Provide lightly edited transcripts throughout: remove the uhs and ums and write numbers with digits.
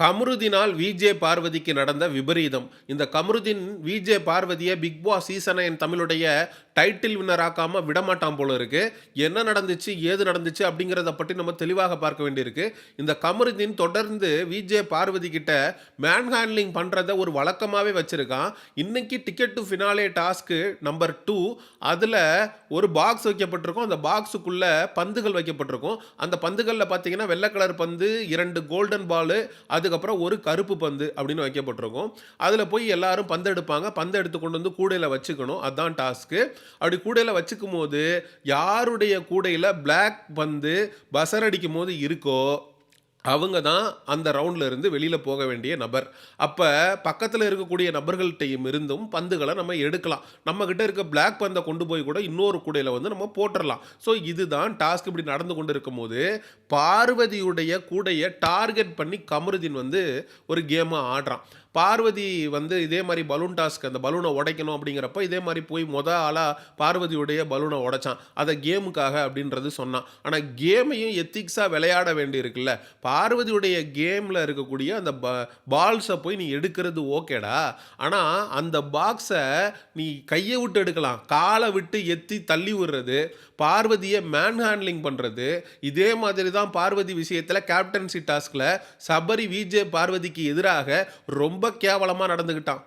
கமருதீனால் VJ பார்வதிக்கு நடந்த விபரீதம். இந்த கமருதீன் விஜே பார்வதிய பிக் பாஸ் சீசன் 9 தமிழுடைய டைட்டில் வின்னர் ஆக்காம விடமாட்டான் போல இருக்கு. என்ன நடந்துச்சு, ஏது நடந்துச்சு அப்படிங்கிறத பற்றி நம்ம தெளிவாக பார்க்க வேண்டியிருக்கு. இந்த கமருதீன் தொடர்ந்து விஜே பார்வதி கிட்ட மேன் ஹேண்ட்லிங் பண்றத ஒரு வழக்கமாவே வச்சிருக்கான். இன்னைக்கு ticket to finale task number 2 அதுல ஒரு பாக்ஸ் வைக்கப்பட்டிருக்கும். அந்த பாக்ஸுக்குள்ள பந்துகள் வைக்கப்பட்டிருக்கும். அந்த பந்துகள்ல பார்த்தீங்கன்னா வெள்ளை கலர் பந்து, 2 கோல்டன் பால், அதுக்கப்புறம் ஒரு கருப்பு பந்து அப்படின்னு வைக்கப்பட்டிருக்கும். அதில் போய் எல்லாரும் பந்து எடுப்பாங்க. பந்து எடுத்து கொண்டு வந்து கூடையில் வச்சுக்கணும். அதுதான் டாஸ்க்கு. அப்படி கூடையில் வச்சுக்கும் போது யாருடைய கூடையில் பிளாக் பந்து பசர் அடிக்கும் போது இருக்கோ அவங்க தான் அந்த ரவுண்டில் இருந்து வெளியில் போக வேண்டிய நபர். அப்போ பக்கத்தில் இருக்கக்கூடிய நபர்கள்ட்டையும் இருந்தும் பந்துகளை நம்ம எடுக்கலாம். நம்மக்கிட்ட இருக்க பிளாக் பந்தை கொண்டு போய் கூட இன்னொரு கூடையில் வந்து நம்ம போட்டுடலாம். ஸோ இதுதான் டாஸ்க். இப்படி நடந்து கொண்டு இருக்கும்போது பார்வதியுடைய கூடையை டார்கெட் பண்ணி கமருதீன் வந்து ஒரு கேமை ஆடுறான். பார்வதி வந்து இதே மாதிரி பலூன் டாஸ்க், அந்த பலூனை உடைக்கணும் அப்படிங்கிறப்ப இதே மாதிரி போய் ஆளாக பார்வதியுடைய பலூனை உடைச்சான். அதை கேமுக்காக அப்படின்றது சொன்னான். ஆனால் கேமையும் எத்திக்ஸாக விளையாட வேண்டி இருக்குல்ல. பார்வதியுடைய கேமில் இருக்கக்கூடிய அந்த பால்ஸை போய் நீ எடுக்கிறது ஓகேடா. ஆனால் அந்த பாக்ஸை நீ கையை விட்டு எடுக்கலாம், காலை விட்டு எத்தி தள்ளி விடுறது, பார்வதியை மேன் ஹேண்ட்லிங் பண்ணுறது. இதே மாதிரி தான் பார்வதி விஷயத்தில் கேப்டன்சி டாஸ்கில் சபரி விஜே பார்வதிக்கு எதிராக ரொம்ப கேவலமாக நடந்துக்கிட்டான்.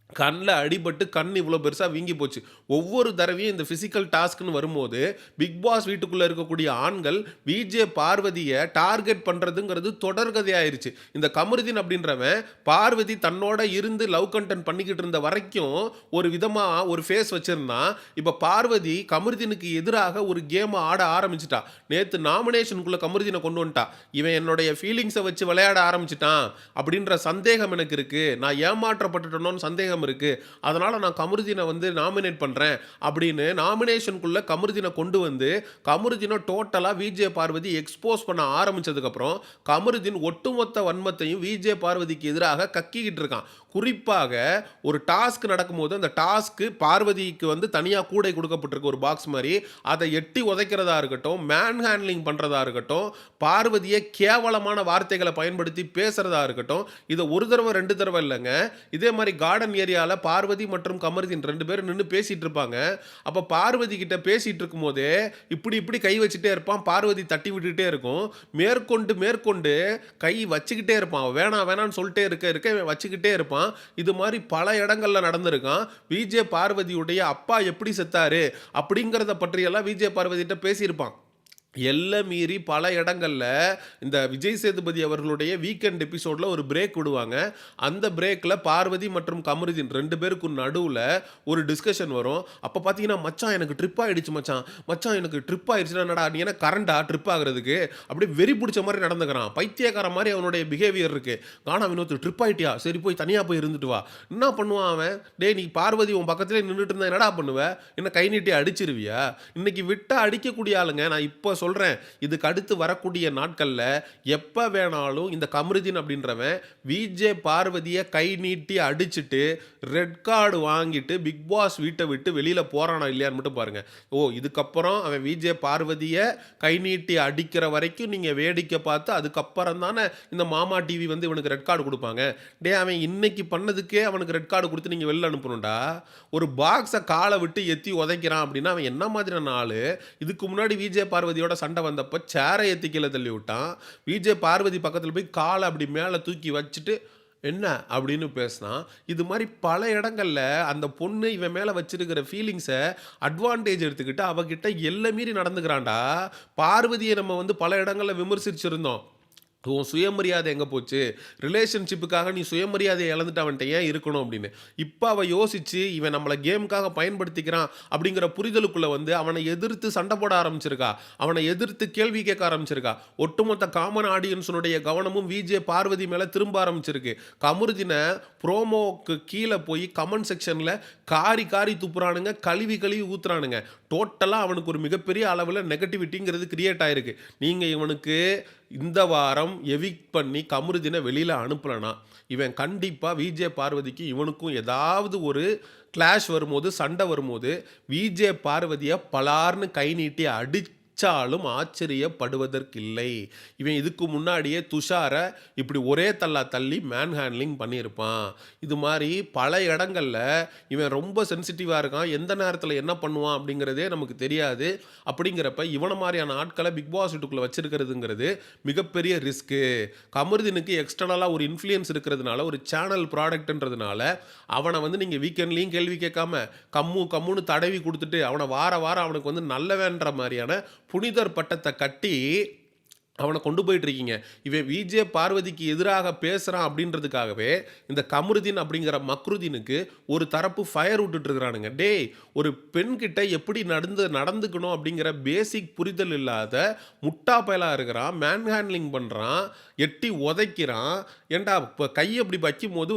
கண்ணில் அடிபட்டு கண் இவ்வளோ பெருசாக வீங்கி போச்சு. ஒவ்வொரு தடவையும் இந்த ஃபிசிக்கல் டாஸ்க்னு வரும்போது பிக் பாஸ் வீட்டுக்குள்ளே இருக்கக்கூடிய ஆண்கள் விஜே பார்வதியை டார்கெட் பண்ணுறதுங்கிறது தொடர்கதையாயிருச்சு. இந்த கமருதீன் அப்படின்றவன் பார்வதி தன்னோட இருந்து லவ் கண்டென்ட் பண்ணிக்கிட்டு இருந்த வரைக்கும் ஒரு விதமாக ஒரு ஃபேஸ் வச்சுருந்தான். இப்போ பார்வதி கமருதீனுக்கு எதிராக ஒரு கேமை ஆட ஆரம்பிச்சிட்டா. நேற்று நாமினேஷனுக்குள்ளே கமருதீனை கொண்டு வந்துட்டா. இவன் என்னுடைய ஃபீலிங்ஸை வச்சு விளையாட ஆரம்பிச்சிட்டான் அப்படின்ற சந்தேகம் எனக்கு இருக்குது. நான் ஏமாற்றப்பட்டுட்டோன்னு சந்தேகம் இருக்கு. அதனால நான் கமருதீனை வந்து நாமினேட் பண்றேன் அப்படின்னு நாமினேஷனுக்குள்ள கமருதீனை கொண்டு வந்து கமருதீனை டோட்டலா விஜே பார்வதி எக்ஸ்போஸ் பண்ண ஆரம்பிச்சதுக்கு அப்புறம் கமருதீன் ஒட்டுமொத்த வன்மத்தையும் விஜே பார்வதிக்கு எதிராக கக்கிக்கிட்டு இருக்கான். குறிப்பாக ஒரு டாஸ்க் நடக்கும்போது அந்த டாஸ்க்கு பார்வதிக்கு வந்து தனியாக கூடை கொடுக்கப்பட்டிருக்கு ஒரு பாக்ஸ் மாதிரி. அதை எட்டி உதைக்கிறதா இருக்கட்டும், மேன் ஹேண்ட்லிங் பண்ணுறதா இருக்கட்டும், பார்வதியை கேவலமான வார்த்தைகளை பயன்படுத்தி பேசுறதா இருக்கட்டும், இதை ஒரு தடவை 2 தடவை இல்லைங்க. இதே மாதிரி கார்டன் ஏரியாவில் பார்வதி மற்றும் கமருதீன் 2 பேரும் நின்று பேசிகிட்டு இருப்பாங்க. அப்போ பார்வதி கிட்ட பேசிகிட்டு இருக்கும் போதே இப்படி கை வச்சுட்டே இருப்பான். பார்வதி தட்டி விட்டுட்டே இருக்கும். மேற்கொண்டு கை வச்சுக்கிட்டே இருப்பான். வேணான்னு சொல்லிட்டே இருக்க வச்சுக்கிட்டே இருப்பான். இது மாதிரி பல இடங்கள்ல நடந்திருக்கான். விஜே பார்வதியுடைய அப்பா எப்படி செத்தாரு அப்படிங்கிறத பற்றியெல்லாம் விஜே பார்வதிட்ட பேசியிருப்பான். எல்லாம் மீறி பல இடங்களில் இந்த விஜய் சேதுபதி அவர்களுடைய வீக்கெண்ட் எபிசோடில் ஒரு பிரேக் விடுவாங்க. அந்த பிரேக்கில் பார்வதி மற்றும் கமருதீன் 2 பேருக்கும் நடுவில் ஒரு டிஸ்கஷன் வரும். அப்போ பார்த்தீங்கன்னா, மச்சான் எனக்கு ட்ரிப் ஆகிடுச்சு, மச்சான் எனக்கு ட்ரிப் ஆகிடுச்சுன்னா என்னடா நீ என்ன கரண்டா ட்ரிப் ஆகிறதுக்கு, அப்படியே வெறி பிடிச்ச மாதிரி நடந்துக்கிறான். பைத்தியக்கார மாதிரி அவனுடைய பிஹேவியர் இருக்குது. காணா வினோத்து ட்ரிப் ஆகிட்டியா, சரி போய் தனியாக போய் இருந்துட்டு வா. என்ன பண்ணுவான் அவன்? டே நீ பார்வதி உன் பக்கத்துலேயே நின்றுட்டு இருந்தா என்னடா பண்ணுவேன்? என்ன கை நீட்டி அடிச்சிருவியா? இன்னைக்கு விட்டா அடிக்கக்கூடிய ஆளுங்க. நான் இப்போ சொல்றேன், இதுக்கு அடுத்து வரக்கூடிய நாட்கள்ல எப்ப வேணாலும் இந்த கமருதீன் அப்படின்றவன் விஜே பார்வதியை கை நீட்டி அடிச்சுட்டு ரெட் கார்டு வாங்கிட்டு பிக் பாஸ் வீட்டை விட்டு வெளியில போறானா இல்லையான்னு மட்டும் பாருங்க. இதுக்கப்புறம் அவன் விஜே பார்வதியை கை நீட்டி அடிக்கிற வரைக்கும் நீங்க வேடிக்கை பார்த்து அதுக்கப்புறம் தானே இந்த மாமா டிவி வந்து இவனுக்கு ரெட் கார்டு கொடுப்பாங்க. டே அவன் இன்னைக்கு பண்ணதுக்கே அவனுக்கு ரெட் கார்டு கொடுத்து நீங்க வெளில அனுப்பணும்டா. ஒரு பாக்ஸை காலை விட்டு எத்தி உதைக்கிறான் அப்படின்னா அவன் என்ன மாதிரியான ஆளு? இதுக்கு முன்னாடி விஜே பார்வதியோட சண்டை வந்தப்போ சேரை ஏற்றி கீழே தள்ளி விட்டான். விஜே பார்வதி பக்கத்தில் போய் காலை அப்படி மேலே தூக்கி வச்சுட்டு என்ன அப்படின்னு பேசினான். இது மாதிரி பல இடங்களில் அந்த பொண்ணு இவன் மேலே வச்சிருக்கிற ஃபீலிங்ஸை அட்வான்டேஜ் எடுத்துக்கிட்டு அவகிட்ட எல்லாம் மீறி நடந்துக்கிறான்டா. பார்வதியை நம்ம வந்து பல இடங்களில் விமர்சிச்சிருந்தோம். உன் சுயமரியாதை எங்கே போச்சு? ரிலேஷன்ஷிப்புக்காக நீ சுயமரியாதையை இழந்துட்டு அவன்கிட்ட ஏன் இருக்கணும் அப்படின்னு. இப்போ அவள் யோசிச்சு இவன் நம்மளை கேமுக்காக பயன்படுத்திக்கிறான் அப்படிங்கிற புரிதலுக்குள்ளே வந்து அவனை எதிர்த்து சண்டை போட ஆரம்பிச்சிருக்கா. அவனை எதிர்த்து கேள்வி கேட்க ஆரம்பிச்சிருக்கா. ஒட்டுமொத்த காமன் ஆடியன்ஸுடைய கவனமும் விஜே பார்வதி மேலே திரும்ப ஆரம்பிச்சிருக்கு. கமருதீனை ப்ரோமோக்கு கீழே போய் கமெண்ட் செக்ஷனில் காரி துப்புறானுங்க, கழுவி ஊத்துறானுங்க. டோட்டலாக அவனுக்கு ஒரு மிகப்பெரிய அளவில் நெகட்டிவிட்டிங்கிறது கிரியேட் ஆயிருக்கு. நீங்கள் இவனுக்கு இந்த வாரம் எவிக்ட் பண்ணி கமருதீனை வெளியில் அனுப்பலனா இவன் கண்டிப்பாக விஜே பார்வதிக்கு இவனுக்கும் ஏதாவது ஒரு கிளாஷ் வரும்போது, சண்டை வரும்போது விஜே பார்வதியை பலார்னு கை நீட்டி சிரிச்சாலும் ஆச்சரியப்படுவதற்கில்லை. இவன் இதுக்கு முன்னாடியே துஷார இப்படி ஒரே தள்ளா தள்ளி மேன் ஹேண்ட்லிங் பண்ணியிருப்பான். இது மாரி பல இடங்கள்ல இவன் ரொம்ப சென்சிட்டிவா இருக்கான். எந்த நேரத்தில என்ன பண்ணுவான் அப்படிங்கிறதே நமக்கு தெரியாது. அப்படிங்கிறப்ப இவன மாரியான ஆட்கள பிக் பாஸ் வீட்டுக்குள்ள வச்சிருக்கிறதுங்கிறது மிகப்பெரிய ரிஸ்க்கு. கமருதீனுக்கு எக்ஸ்டர்னலா ஒரு இன்ஃப்ளூயன்ஸ் இருக்கிறதுனால, ஒரு சேனல் ப்ராடக்ட்ன்றதுனால, அவன வந்து நீங்க வீக்கெண்ட்லயும் கேள்வி கேட்காம, கம்முன்னு தடவி குடுத்துட்டு, அவன வாரம் அவனுக்கு வந்து நல்லவன்ற மாரியான புனிதர் பட்டத்த கட்டி அவன கொண்டு போயிட்டுருக்கீங்க. இவன் விஜே பார்வதிக்கு எதிராக பேசுறான் அப்படின்றதுக்காகவே, இந்த கமருதீன் அப்படிங்கிற மக்ருதீனுக்கு ஒரு தரப்பு ஃபயர் விட்டுட்டு இருக்கிறானுங்க. டேய்! ஒரு பெண்கிட்ட எப்படி நடந்துக்கணும் அப்படிங்கிற பேசிக் புரிதல் இல்லாத முட்டா பயலா இருக்கிறான். மேன் ஹேண்ட்லிங் பண்றான். எட்டி உதைக்கிறான். ஏன்டா கைய இப்படி வைக்கும்போது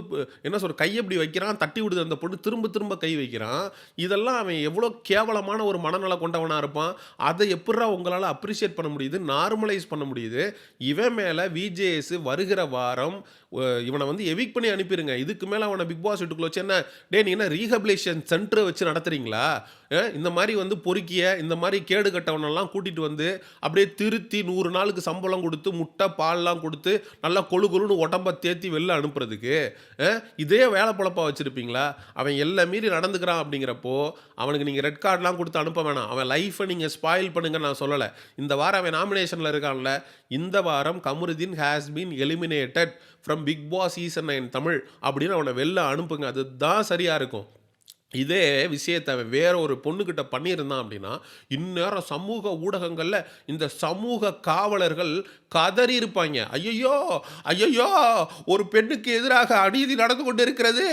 என்ன சொல்ற கைய இப்படி வைக்கிறான், தட்டி விடுது அந்த பொண்ணு திரும்ப திரும்ப கை வைக்கிறான். இதெல்லாம் அவன் எவ்வளோ கேவலமான ஒரு மனநலம் கொண்டவனா இருப்பான். அத எப்புட்றா உங்களால அப்ரிஷியேட் பண்ண முடியுது? நார்மலைஸ் பண்ண முடியுது? இவன் மேல விஜேஎஸ் வருகிற வாரம் இவன வந்து எவிக்ட் பண்ணி அனுப்பிருங்க. இதுக்கு மேல அவன பிக் பாஸ் வீட்டுக்குள்ள வச்சு என்ன, டேய் நீ என்ன ரீஹபிலிட்டேஷன் சென்டர் வச்சு நடத்துறீங்களா? இந்த மாரி வந்து பொறுக்கிய, இந்த மாரி கேடு கெட்டவனெல்லாம் கூட்டிட்டு வந்து, அப்படியே திருத்தி 100 நாளுக்கு சம்பளம் குடுத்து, முட்டை, பால்லாம் குடுத்து, நல்லா கொழு கொழுன்னு உடம்ப தேத்தி வெளில அனுப்புறதுக்கு, இதே வேல பொழப்பா வச்சிருப்பீங்களா? அவன் எல்லை மீறி நடந்துக்கிறான் அப்படிங்கிறப்போ, அவனுக்கு நீங்க ரெட் கார்ட்லாம் குடுத்து அனுப்ப வேணாம். அவன் லைஃப்ப நீங்க ஸ்பாயில் பண்ணுங்கன்னு நான் சொல்லல. இந்த வாரம் அவன் நாமினேஷன்ல இருக்கான்ல, இந்த வாரம் Kamarudeen has been eliminated from Bigg Boss season 9 Tamil அப்படின்னு அவன வெளில அனுப்புங்க. அதுதான் சரியா இருக்கும். இதே விஷயத்த அவன் வேற ஒரு பொண்ணுகிட்ட பண்ணியிருந்தான் அப்படின்னா, இந்நேரம் சமூக ஊடகங்கள்ல இந்த சமூக காவலர்கள் கதறி இருப்பாய்ங்க. "ஐயையோ! ஐயையோ! ஒரு பெண்ணுக்கு எதிராக அநீதி நடந்து கொண்டிருக்கிறது.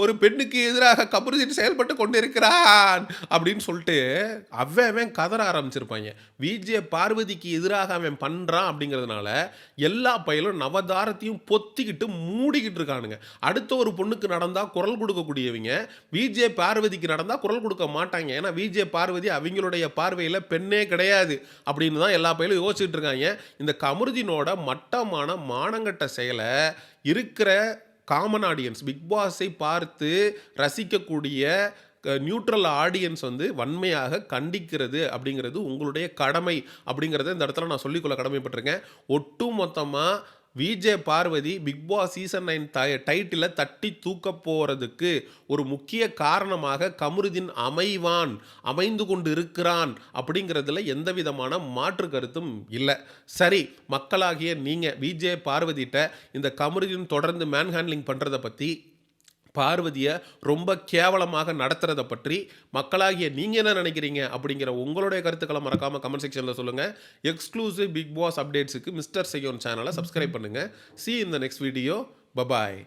ஒரு பெண்ணுக்கு எதிராக கமருதீன் செயல்பட்டு கொண்டிருக்கிறான்." அப்படின்னு சொல்லிட்டு அவன் அவன் கதற ஆரம்பிச்சிருப்பாய்ங்க. விஜே பார்வதிக்கு எதிராக அவன் பண்றான் அப்படிங்கிறதுனால, எல்லா பயலும் நவதாரத்தையும் பொத்திக்கிட்டு மூடிக்கிட்டு இருக்கானுங்க. அடுத்த ஒரு பொண்ணுக்கு நடந்தா குரல் கொடுக்கக்கூடியவங்க, விஜே பார்வதிக்கு நடந்தா குரல் கொடுக்க மாட்டாங்க. ஏன்னா விஜே பார்வதி அவங்களுடைய பார்வையில பெண்ணே கிடையாது அப்படின்னு தான் எல்லா பயலும் யோசிச்சுட்டு இருக்காங்க. இந்த கமருதீனோட மட்டமான மானங்கெட்ட செயல இருக்கிற காமன் ஆடியன்ஸ், பிக் பாஸை பார்த்து ரசிக்கக்கூடிய நியூட்ரல் ஆடியன்ஸ் வந்து வன்மையாக கண்டிக்கிறது அப்படிங்கிறது உங்களுடைய கடமை அப்படிங்கிறத இந்த இடத்துல நான் சொல்லிக்கொள்ள கடமைப்பட்டிருக்கேன். ஒட்டு மொத்தமா VJ Parvathy Bigg Boss season 9 டைட்டில தட்டி தூக்க போறதுக்கு ஒரு முக்கிய காரணமாக கமருதீன் அமைந்து கொண்டு இருக்கிறான் அப்படிங்கிறதுல எந்த விதமான மாற்று கருத்தும் இல்லை. சரி, மக்களாகிய நீங்க விஜே பார்வதிட்ட இந்த கமருதீன் தொடர்ந்து மேன் ஹேண்ட்லிங் பண்றத பத்தி, பார்வதிய ரொம்ப கேவலமாக நடத்துறத பற்றி மக்களாகிய நீங்க என்ன நினைக்கிறீங்க அப்படிங்கிற உங்களுடைய கருத்துக்களை மறக்காம கமெண்ட் செக்ஷன்ல சொல்லுங்க. எக்ஸ்க்ளூசிவ் பிக் பாஸ் அப்டேட்ஸுக்கு மிஸ்டர் செய்யோன் சேனலை சப்ஸ்கிரைப் பண்ணுங்க. See you in the next video. Bye bye.